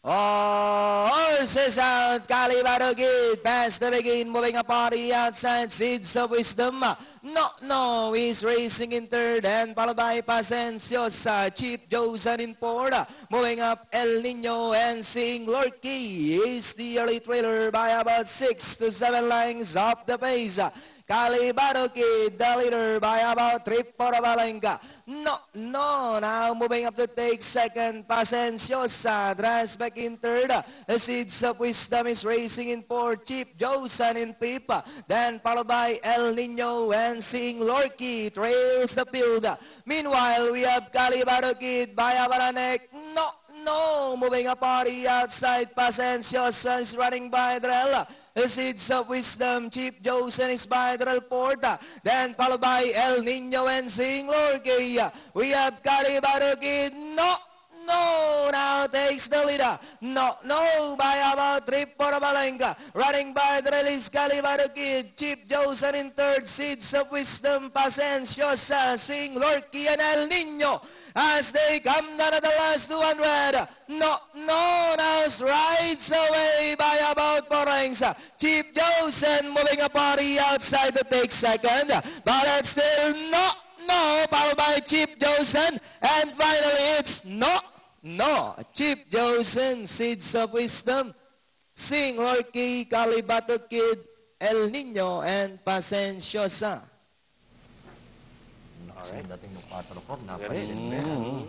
Horses out, Calibaro Kid, past the begin, moving a party outside, Seeds of Wisdom. No, he's racing in third, and followed by Pasenciosa, Chief Josan in fourth. Moving up, El Nino and Sing Lorky is the early trailer by about 6 to 7 lengths off the pace. Calibaro Kid, the leader by about 3 for Valenca. No, now moving up to take second, Pasenciosa, drives back in third. The Seeds of Wisdom is racing in fourth, Chief Josan in fifth. Then followed by El Nino and Sing Lorky, trails the field. Meanwhile, we have Calibaro Kid by Avalanek. No, moving a party outside, Pasenciosa is running by Drell. The Seeds of Wisdom, Chief Josan is by Drell Porta. Then followed by El Nino and Sing Lorky. We have Calibaro Kid. No, now takes the leader. No, by about 3 for Valenca. Running by Drell is Calibaro Kid. Chief Josan in third, Seeds of Wisdom, Pasenciosa, Sing Lorky, and El Nino. As they come down at the last 200. No, now rides away by about 4 lengths. Chief Josan moving a party outside to take second. But it's still no, followed by Chief Josan. And finally it's no. Chief Josan, Seeds of Wisdom, Sing Lorky, Calibaro Kid, El Nino, and Pasenciosa. Alright. Dating ng 4 napansin mo.